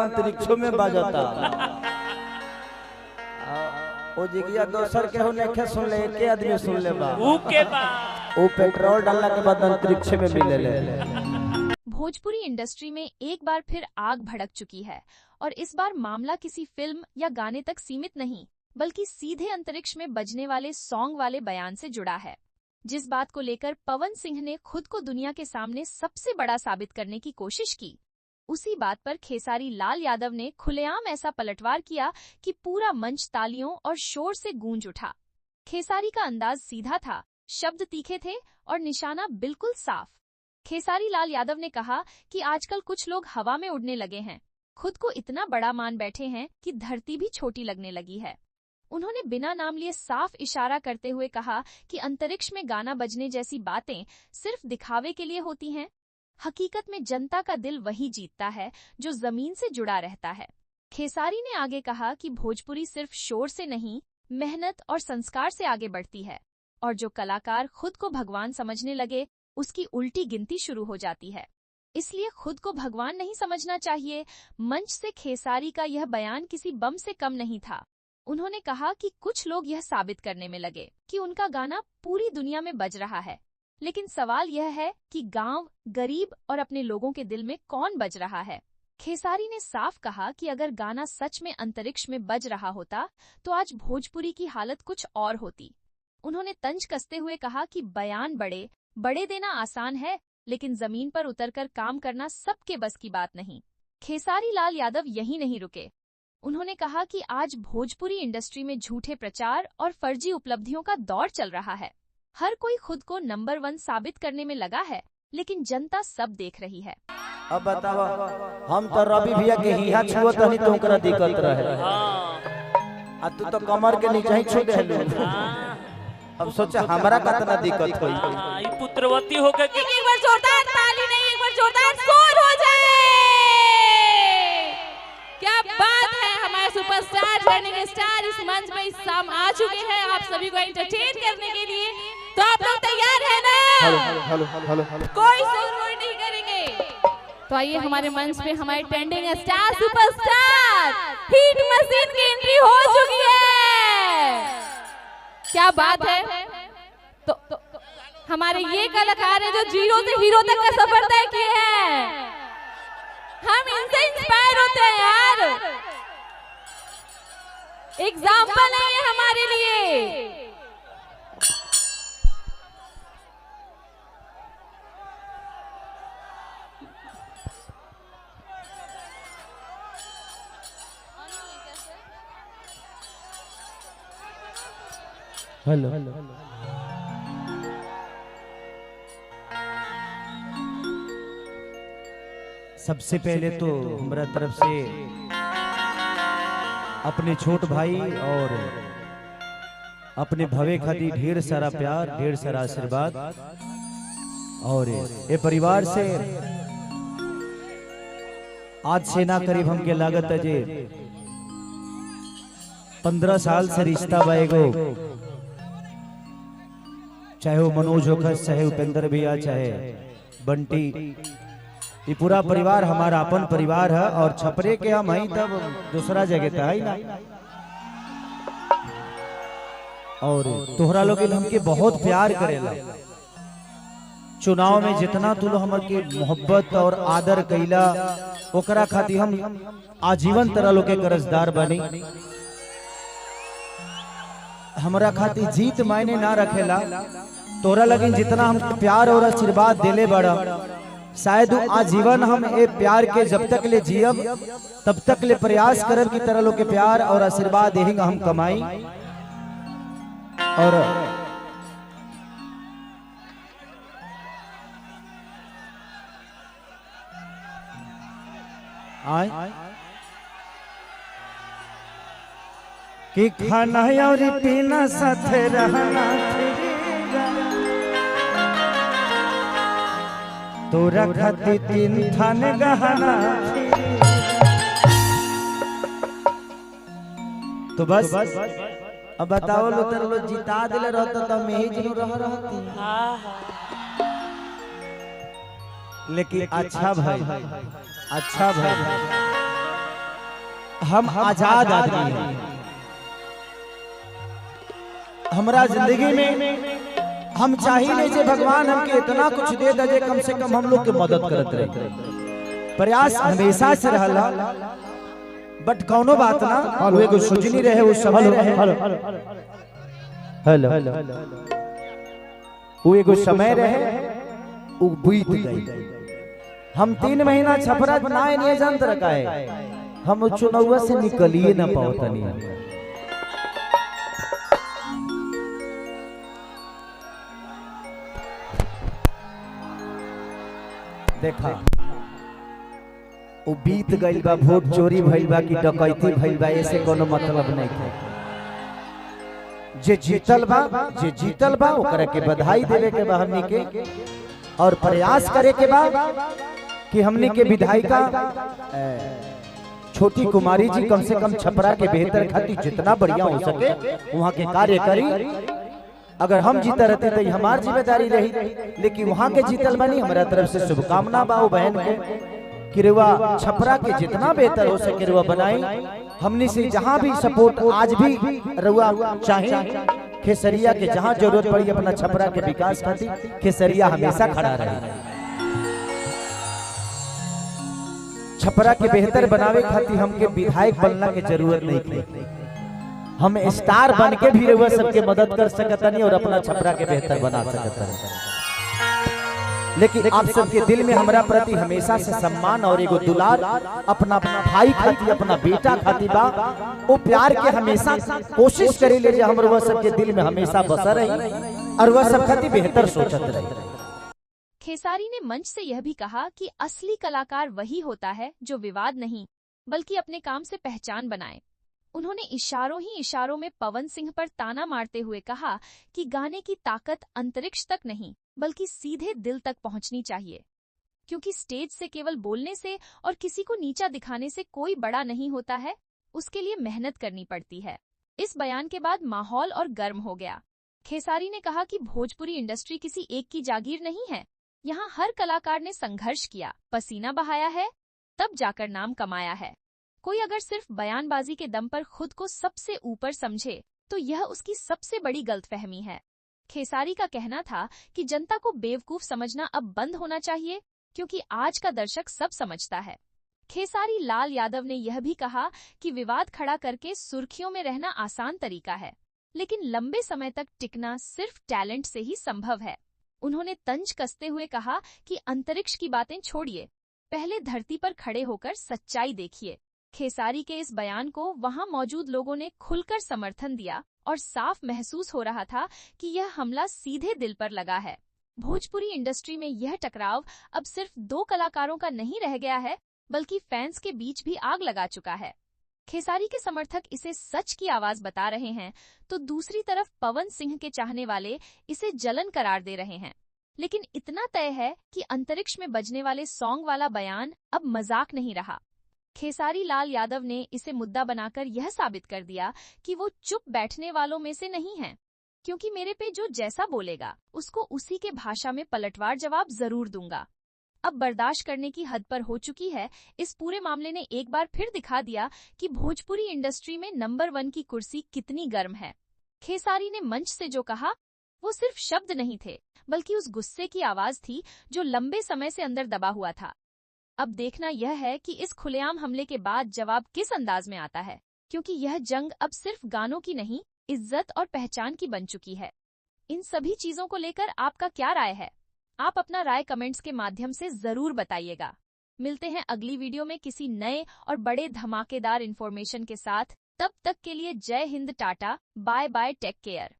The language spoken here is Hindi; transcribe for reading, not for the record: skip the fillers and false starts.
अंतरिक्षों में बजता। ओ जिगिया दोसर के होने के सुन ले, के आदमी सुन ले बा के बा वो पेट्रोल डालने के बाद अंतरिक्ष में मिले ले। भोजपुरी इंडस्ट्री में एक बार फिर आग भड़क चुकी है और इस बार मामला किसी फिल्म या गाने तक सीमित नहीं बल्कि सीधे अंतरिक्ष में बजने वाले सॉन्ग वाले बयान से जुड़ा है। जिस बात को लेकर पवन सिंह ने खुद को दुनिया के सामने सबसे बड़ा साबित करने की कोशिश की, उसी बात पर खेसारी लाल यादव ने खुलेआम ऐसा पलटवार किया कि पूरा मंच तालियों और शोर से गूंज उठा। खेसारी का अंदाज सीधा था, शब्द तीखे थे और निशाना बिल्कुल साफ। खेसारी लाल यादव ने कहा कि आजकल कुछ लोग हवा में उड़ने लगे हैं, खुद को इतना बड़ा मान बैठे हैं कि धरती भी छोटी लगने लगी है। उन्होंने बिना नाम लिए साफ इशारा करते हुए कहा कि अंतरिक्ष में गाना बजने जैसी बातें सिर्फ दिखावे के लिए होती हैं। हकीकत में जनता का दिल वही जीतता है जो जमीन से जुड़ा रहता है। खेसारी ने आगे कहा कि भोजपुरी सिर्फ शोर से नहीं, मेहनत और संस्कार से आगे बढ़ती है और जो कलाकार खुद को भगवान समझने लगे उसकी उल्टी गिनती शुरू हो जाती है। इसलिए खुद को भगवान नहीं समझना चाहिए। मंच से खेसारी का यह बयान किसी बम से कम नहीं था। उन्होंने कहा कि कुछ लोग यह साबित करने में लगे कि उनका गाना पूरी दुनिया में बज रहा है, लेकिन सवाल यह है कि गांव, गरीब और अपने लोगों के दिल में कौन बज रहा है। खेसारी ने साफ कहा कि अगर गाना सच में अंतरिक्ष में बज रहा होता तो आज भोजपुरी की हालत कुछ और होती। उन्होंने तंज कसते हुए कहा कि बयान बड़े देना आसान है, लेकिन जमीन पर उतरकर काम करना सबके बस की बात नहीं। खेसारी लाल यादव यहीं नहीं रुके। उन्होंने कहा कि आज भोजपुरी इंडस्ट्री में झूठे प्रचार और फर्जी उपलब्धियों का दौर चल रहा है। हर कोई खुद को नंबर 1 साबित करने में लगा है, लेकिन जनता सब देख रही है। अब बतावा, हम तो रवि भैया के हिया छुओ तनी तो ओकरा दिक्कत रहे। आ तू तो कमर के नीचे ही छू देलू। अब सोचा हमरा कितना दिक्कत होई। ई पुत्रवती होकर एक बार जोरदार ताली नहीं, एक बार जोरदार शोर हो जाए। क्या बात है, हमारे सुपरस्टार रनिंग स्टार इस मंच में इस शाम आ चुके हैं आप सभी को एंटरटेन करने के लिए। तो आप लोग तैयार हैं ना? हेलो कोई शोर नहीं करेंगे। तो आइए हमारे मंच पे हमारे trending star superstar hit machine की एंट्री हो चुकी है। क्या बात है। तो हमारे ये कलाकार हैं जो जीरो से हीरो तक का सफर तय किए हैं। हम इनसे इंस्पायर होते हैं यार। एग्जाम्पल है ये हमारे लिए। हेलो सबसे पहले तो हमारा तरफ से अपने छोट भाई और अपने भवे खातिर ढेर सारा प्यार, ढेर सारा आशीर्वाद और ये परिवार से आज से ना करीब हमके लागत है जे 15 साल से रिश्ता बाएगो, चाहे वो मनोज होखस, चाहे उपेंद्र भैया, चाहे बंटी, ये पूरा परिवार हमारा अपन परिवार है। और छपरे के हम हई तब दूसरा जगह था ही ना। और तोहरा लोग हमके बहुत प्यार करेला। चुनाव में जितना तू लोग हमर के मोहब्बत और आदर कैला, ओकरा खातिर हम आजीवन तरह लोग के कर्जदार बनी। हमरा खातिर जीत मायने ना रखेला, तोरा लगिन जितना हम प्यार और आशीर्वाद देले बड़ा, शायद आजीवन हम ए प्यार के जब तक ले जियब तब तक ले प्रयास करब की तरह लोग के प्यार और आशीर्वाद देंगे हम कमाई। और आए कि खाना और पीना साथ रहना तोरा खातिर 3 थान गहना। तो बस अब बताओ लो तर लो जिता दिले रहता तो मैं ही जिनो रहती। लेकिन अच्छा भाई हम आजाद आदमी हैं। हमरा जिंदगी में हम चाहिए जे भगवान हमके इतना कुछ दे दे, कम से कम हम लोग के मदद करत रहे। प्रयास हमेशा से रहला, बट कौनो बात ना, वो एगो सुजनी रहे, वो समय रहे। हेलो, वो एगो समय रहे, वो बीत गई। हम 3 महीना छपरा बनाए नहीं जानत रखा है, हम चुनाव से निकलिए ना पाओ। देखा वो बीत गइल बा, वोट चोरी भइल बा कि डकैती भइल बा, ऐसे कोनो मतलब नहीं है। जे जीतल बा ओकरा के बधाई देवे के बा हमनी के, और प्रयास करे के बा कि हमनी के विधायिका छोटी कुमारी जी कम से कम छपरा के बेहतर खातिर जितना बढ़िया हो सके वहाँ के कार्य करी। अगर हम जीता रहते तो हमारी जिम्मेदारी रही, लेकिन वहाँ के जीतल बनी। हमारा तरफ से शुभकामना बा वो बहन के कि रुआ छपरा के जितना बेहतर हो सके रुआ बनाई। हमने से जहाँ भी सपोर्ट आज भी रुआ चाहे, खेसरिया के जहाँ जरूरत पड़ी अपना छपरा के विकास खातिर खेसरिया हमेशा खड़ा रहे। छपरा के बेहतर बनावे खातिर हमके विधायक बनना के जरूरत नहीं थी, हम स्टार बन के भी रउआ सबके मदद कर सकतनी और अपना छपरा के बेहतर बना सकतनी। लेकिन आप सबके दिल में हमरा प्रति हमेशा से सम्मान और एगो दुलार अपना भाई खातिर, अपना बेटा खातिर बा। वो प्यार के हमेशा कोशिश करे ले, हम रउआ सबके दिल में हमेशा बसा रही और वह सब खातिर बेहतर सोचत रही। खेसारी ने मंच से यह भी कहा कि असली कलाकार वही होता है जो विवाद नहीं बल्कि अपने काम से पहचान बनाए। उन्होंने इशारों ही इशारों में पवन सिंह पर ताना मारते हुए कहा कि गाने की ताकत अंतरिक्ष तक नहीं बल्कि सीधे दिल तक पहुंचनी चाहिए, क्योंकि स्टेज से केवल बोलने से और किसी को नीचा दिखाने से कोई बड़ा नहीं होता है, उसके लिए मेहनत करनी पड़ती है। इस बयान के बाद माहौल और गर्म हो गया। खेसारी ने कहा कि भोजपुरी इंडस्ट्री किसी एक की जागीर नहीं है, यहाँ हर कलाकार ने संघर्ष किया, पसीना बहाया है, तब जाकर नाम कमाया है। कोई अगर सिर्फ बयानबाजी के दम पर खुद को सबसे ऊपर समझे तो यह उसकी सबसे बड़ी गलतफहमी है। खेसारी का कहना था कि जनता को बेवकूफ समझना अब बंद होना चाहिए, क्योंकि आज का दर्शक सब समझता है। खेसारी लाल यादव ने यह भी कहा कि विवाद खड़ा करके सुर्खियों में रहना आसान तरीका है, लेकिन लंबे समय तक टिकना सिर्फ टैलेंट से ही संभव है। उन्होंने तंज कसते हुए कहा कि अंतरिक्ष की बातें छोड़िए, पहले धरती पर खड़े होकर सच्चाई देखिए। खेसारी के इस बयान को वहां मौजूद लोगों ने खुलकर समर्थन दिया और साफ महसूस हो रहा था कि यह हमला सीधे दिल पर लगा है। भोजपुरी इंडस्ट्री में यह टकराव अब सिर्फ 2 कलाकारों का नहीं रह गया है, बल्कि फैंस के बीच भी आग लगा चुका है। खेसारी के समर्थक इसे सच की आवाज बता रहे हैं, तो दूसरी तरफ पवन सिंह के चाहने वाले इसे जलन करार दे रहे हैं। लेकिन इतना तय है कि अंतरिक्ष में बजने वाले सॉन्ग वाला बयान अब मजाक नहीं रहा। खेसारी लाल यादव ने इसे मुद्दा बनाकर यह साबित कर दिया कि वो चुप बैठने वालों में से नहीं हैं, क्योंकि मेरे पे जो जैसा बोलेगा उसको उसी के भाषा में पलटवार जवाब जरूर दूंगा। अब बर्दाश्त करने की हद पर हो चुकी है। इस पूरे मामले ने एक बार फिर दिखा दिया कि भोजपुरी इंडस्ट्री में नंबर 1 की कुर्सी कितनी गर्म है। खेसारी ने मंच से जो कहा वो सिर्फ शब्द नहीं थे, बल्कि उस गुस्से की आवाज थी जो लंबे समय से अंदर दबा हुआ था। अब देखना यह है कि इस खुलेआम हमले के बाद जवाब किस अंदाज में आता है, क्योंकि यह जंग अब सिर्फ गानों की नहीं, इज्जत और पहचान की बन चुकी है। इन सभी चीजों को लेकर आपका क्या राय है? आप अपना राय कमेंट्स के माध्यम से जरूर बताइएगा। मिलते हैं अगली वीडियो में किसी नए और बड़े धमाकेदार इन्फॉर्मेशन के साथ। तब तक के लिए जय हिंद, tata, bye bye, take care.